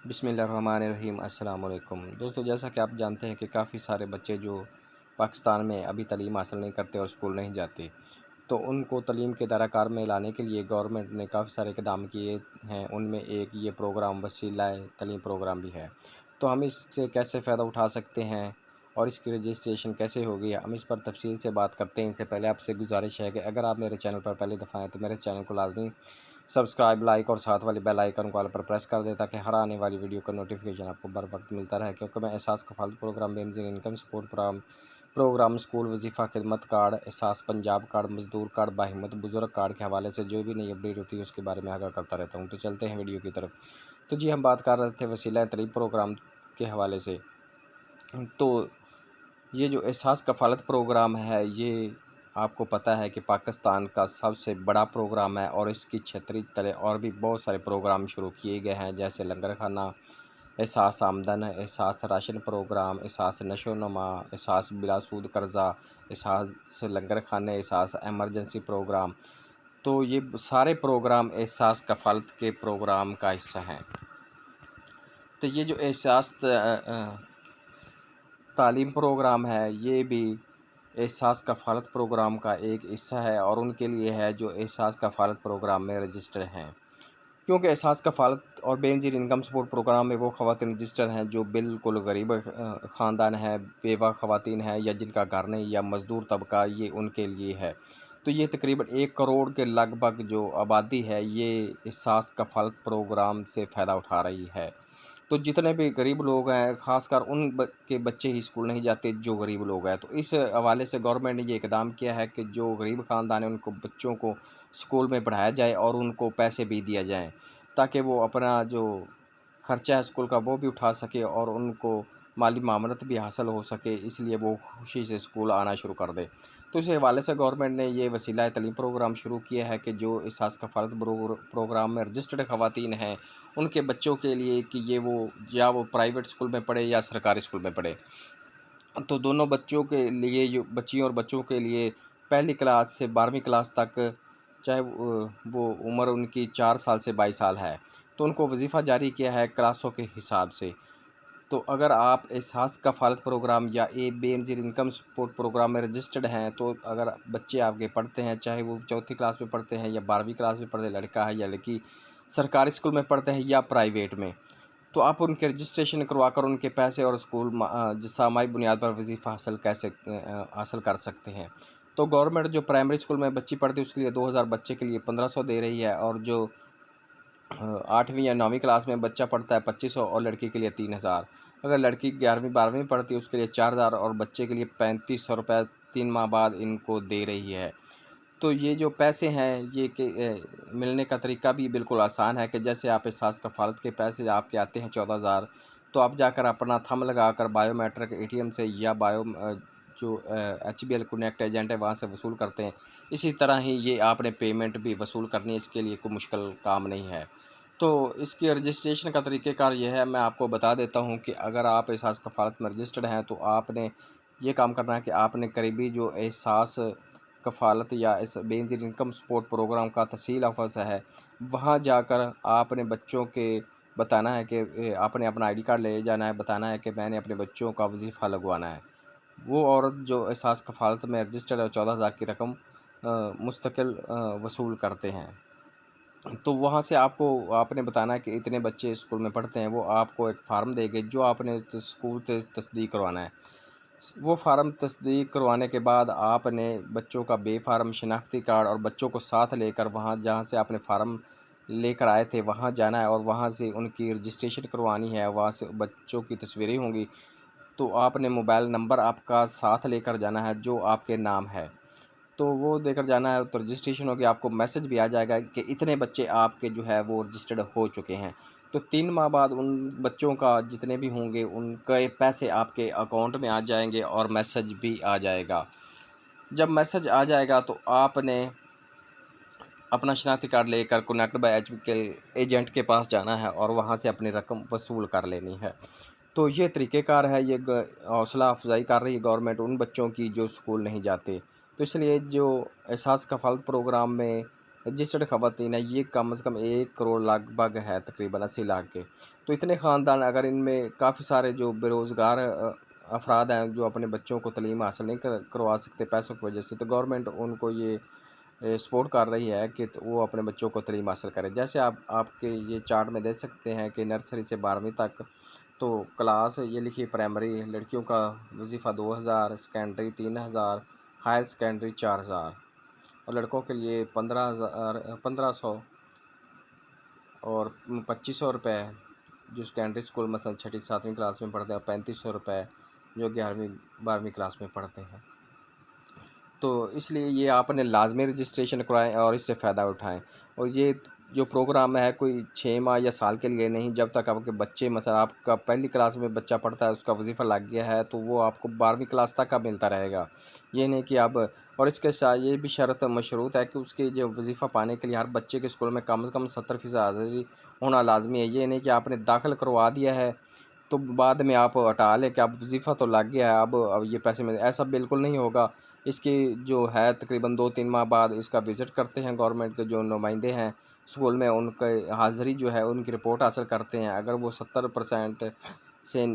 بسم اللہ الرحمن الرحیم۔ السلام علیکم دوستو، جیسا کہ آپ جانتے ہیں کہ کافی سارے بچے جو پاکستان میں ابھی تعلیم حاصل نہیں کرتے اور اسکول نہیں جاتے، تو ان کو تعلیم کے دائرہ کار میں لانے کے لیے گورنمنٹ نے کافی سارے اقدام کیے ہیں۔ ان میں ایک یہ پروگرام وسیلہ تعلیم پروگرام بھی ہے۔ تو ہم اس سے کیسے فائدہ اٹھا سکتے ہیں اور اس کی رجسٹریشن کیسے ہوگی، ہم اس پر تفصیل سے بات کرتے ہیں۔ اس سے پہلے آپ سے گزارش ہے کہ اگر آپ میرے چینل پر پہلی دفعہ ہیں تو میرے چینل کو لازمی سبسکرائب، لائک اور ساتھ والی بیل آئیکن کو آل پر پریس کر دیں تاکہ ہر آنے والی ویڈیو کا نوٹیفیکیشن آپ کو بر وقت ملتا رہے، کیونکہ میں احساس کفالت پروگرام، بے نظیر انکم سپورٹ پروگرام، اسکول وظیفہ خدمت کارڈ، احساس پنجاب کارڈ، مزدور کارڈ، باہمت بزرگ کارڈ کے حوالے سے جو بھی نئی اپڈیٹ ہوتی ہے اس کے بارے میں آگاہ کرتا رہتا ہوں۔ تو چلتے ہیں ویڈیو کی طرف۔ تو جی، ہم بات کر رہے تھے وسیلہ تعلیم پروگرام کے حوالے سے۔ تو یہ جو احساس کفالت پروگرام ہے، یہ آپ کو پتہ ہے کہ پاکستان کا سب سے بڑا پروگرام ہے، اور اس کی چھتری تلے اور بھی بہت سارے پروگرام شروع کیے گئے ہیں، جیسے لنگر خانہ، احساس آمدن، احساس راشن پروگرام، احساس نشو و نما، احساس بلا سود قرضہ، احساس لنگر خانے، احساس ایمرجنسی پروگرام۔ تو یہ سارے پروگرام احساس کفالت کے پروگرام کا حصہ ہیں۔ تو یہ جو احساس تعلیم پروگرام ہے، یہ بھی احساس کفالت پروگرام کا ایک حصہ ہے، اور ان کے لیے ہے جو احساس کفالت پروگرام میں رجسٹر ہیں، کیونکہ احساس کفالت اور بے نظیر انکم سپورٹ پروگرام میں وہ خواتین رجسٹر ہیں جو بالکل غریب خاندان ہے، بیوہ خواتین ہیں، یا جن کا گھر نہیں، یا مزدور طبقہ، یہ ان کے لیے ہے۔ تو یہ تقریباً 1 کروڑ کے لگ بھگ جو آبادی ہے، یہ احساس کفالت پروگرام سے فائدہ اٹھا رہی ہے۔ تو جتنے بھی غریب لوگ ہیں، خاص کر ان کے بچے ہی اسکول نہیں جاتے جو غریب لوگ ہیں، تو اس حوالے سے گورنمنٹ نے یہ اقدام کیا ہے کہ جو غریب خاندان ہیں ان کو بچوں کو اسکول میں پڑھایا جائے اور ان کو پیسے بھی دیا جائیں، تاکہ وہ اپنا جو خرچہ ہے اسکول کا وہ بھی اٹھا سکے اور ان کو مالی معاونت بھی حاصل ہو سکے، اس لیے وہ خوشی سے اسکول آنا شروع کر دے۔ تو اس حوالے سے گورنمنٹ نے یہ وسیلہ تعلیم پروگرام شروع کیا ہے کہ جو احساس کفالت پروگرام میں رجسٹرڈ خواتین ہیں، ان کے بچوں کے لیے کہ یا وہ پرائیویٹ اسکول میں پڑھے یا سرکاری اسکول میں پڑھے، تو دونوں بچوں کے لیے، جو بچیوں اور بچوں کے لیے پہلی کلاس سے 12ویں کلاس تک، چاہے وہ عمر ان کی 4 سال سے 22 سال ہے، تو ان کو وظیفہ جاری کیا ہے کلاسوں کے حساب سے۔ تو اگر آپ احساس کفالت پروگرام یا بے نظیر انکم سپورٹ پروگرام میں رجسٹرڈ ہیں، تو اگر بچے آپ کے پڑھتے ہیں، چاہے وہ 4تھی کلاس میں پڑھتے ہیں یا 12ویں کلاس میں پڑھتے ہیں، لڑکا ہے یا لڑکی، سرکاری اسکول میں پڑھتے ہیں یا پرائیویٹ میں، تو آپ ان کے رجسٹریشن کروا کر ان کے پیسے اور اسکول سامائی بنیاد پر وظیفہ حاصل کر سکتے ہیں۔ تو گورنمنٹ جو پرائمری اسکول میں بچی پڑھتی ہے اس کے لیے 2000 بچے کے لیے 1500 دے رہی ہے، اور جو 8ویں یا 9ویں کلاس میں بچہ پڑھتا ہے 2500، اور لڑکی کے لیے 3000۔ اگر لڑکی 11ویں 12ویں پڑھتی ہے اس کے لیے 4000، اور بچے کے لیے 3500 روپے 3 ماہ بعد ان کو دے رہی ہے۔ تو یہ جو پیسے ہیں، یہ کہ ملنے کا طریقہ بھی بالکل آسان ہے، کہ جیسے آپ احساس کفالت کے پیسے آپ کے آتے ہیں 14000، تو آپ جا کر اپنا تھم لگا کر بایو میٹرک ATM سے یا جو HBL کنیکٹ ایجنٹ ہے وہاں سے وصول کرتے ہیں، اسی طرح ہی یہ آپ نے پیمنٹ بھی وصول کرنی ہے، اس کے لیے کوئی مشکل کام نہیں ہے۔ تو اس کی رجسٹریشن کا طریقہ کار یہ ہے، میں آپ کو بتا دیتا ہوں کہ اگر آپ احساس کفالت میں رجسٹرڈ ہیں تو آپ نے یہ کام کرنا ہے کہ آپ نے قریبی جو احساس کفالت یا بے نظیر انکم سپورٹ پروگرام کا تحصیل آفس ہے، وہاں جا کر آپ نے بچوں کے بتانا ہے کہ آپ نے اپنا ID کارڈ لے جانا ہے، بتانا ہے کہ میں نے اپنے بچوں کا وظیفہ لگوانا ہے۔ وہ عورت جو احساس کفالت میں رجسٹرڈ ہے 14000 کی رقم مستقل وصول کرتے ہیں۔ تو وہاں سے آپ نے بتانا ہے کہ اتنے بچے اسکول میں پڑھتے ہیں، وہ آپ کو ایک فارم دے گے جو آپ نے اسکول سے تصدیق کروانا ہے۔ وہ فارم تصدیق کروانے کے بعد آپ نے بچوں کا بے فارم شناختی کارڈ اور بچوں کو ساتھ لے کر وہاں جہاں سے آپ نے فارم لے کر آئے تھے وہاں جانا ہے، اور وہاں سے ان کی رجسٹریشن کروانی ہے، وہاں سے بچوں کی تصویریں ہوں گی، تو آپ نے موبائل نمبر آپ کا ساتھ لے کر جانا ہے جو آپ کے نام ہے، تو وہ دے کر جانا ہے، تو رجسٹریشن ہوگی، آپ کو میسج بھی آ جائے گا کہ اتنے بچے آپ کے جو ہے وہ رجسٹرڈ ہو چکے ہیں۔ تو 3 ماہ بعد ان بچوں کا جتنے بھی ہوں گے ان کے پیسے آپ کے اکاؤنٹ میں آ جائیں گے، اور میسج بھی آ جائے گا۔ جب میسج آ جائے گا تو آپ نے اپنا شناختی کارڈ لے کر کنیکٹ بائی HBL ایجنٹ کے پاس جانا ہے، اور وہاں سے اپنی رقم وصول کر لینی ہے۔ تو یہ طریقہ کار ہے، یہ حوصلہ افزائی کر رہی ہے گورنمنٹ ان بچوں کی جو اسکول نہیں جاتے۔ تو اس لیے جو احساس کفالت پروگرام میں رجسٹرڈ خواتین ہیں یہ کم از کم 1 کروڑ لگ بھگ ہے، تقریباً 80 لاکھ کے۔ تو اتنے خاندان اگر ان میں کافی سارے جو بے روزگار افراد ہیں جو اپنے بچوں کو تعلیم حاصل نہیں کروا سکتے پیسوں کی وجہ سے، تو گورنمنٹ ان کو یہ سپورٹ کر رہی ہے کہ وہ اپنے بچوں کو تعلیم حاصل کریں۔ جیسے آپ کے یہ چارٹ میں دیکھ سکتے ہیں کہ نرسری سے 12ویں تک تو کلاس یہ لکھی پرائمری لڑکیوں کا وظیفہ 2000، سیکنڈری 3000، ہائر سیکنڈری 4000 اور لڑکوں کے لیے 1500 اور 2500 روپے جو سیکنڈری اسکول مثلا 6ٹھی 7ویں کلاس میں پڑھتے ہیں، اور 3500 روپے جو 11ویں 12ویں کلاس میں پڑھتے ہیں۔ تو اس لیے یہ آپ نے لازمی رجسٹریشن کرائیں اور اس سے فائدہ اٹھائیں۔ اور یہ جو پروگرام ہے کوئی 6 ماہ یا سال کے لیے نہیں، جب تک آپ کے بچے مثلا آپ کا پہلی کلاس میں بچہ پڑھتا ہے اس کا وظیفہ لگ گیا ہے تو وہ آپ کو 12ویں کلاس تک کا ملتا رہے گا۔ یہ نہیں کہ اب، اور اس کے ساتھ یہ بھی شرط مشروط ہے کہ اس کے جو وظیفہ پانے کے لیے ہر بچے کے اسکول میں کم از کم 70% حاضری ہونا لازمی ہے۔ یہ نہیں کہ آپ نے داخل کروا دیا ہے تو بعد میں آپ ہٹا لیں کہ اب وظیفہ تو لگ گیا ہے اب یہ پیسے ملے، ایسا بالکل نہیں ہوگا۔ اس کی جو ہے تقریباً 2-3 ماہ بعد اس کا وزٹ کرتے ہیں گورنمنٹ کے جو نمائندے ہیں اسکول میں، ان کے حاضری جو ہے ان کی رپورٹ حاصل کرتے ہیں۔ اگر وہ 70% سے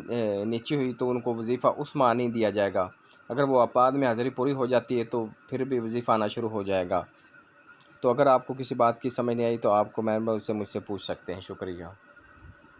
نیچے ہوئی تو ان کو وظیفہ اس ماہ نہیں دیا جائے گا، اگر وہ بعد میں حاضری پوری ہو جاتی ہے تو پھر بھی وظیفہ آنا شروع ہو جائے گا۔ تو اگر آپ کو کسی بات کی سمجھ نہیں آئی تو آپ کو مجھ سے پوچھ سکتے ہیں۔ شکریہ۔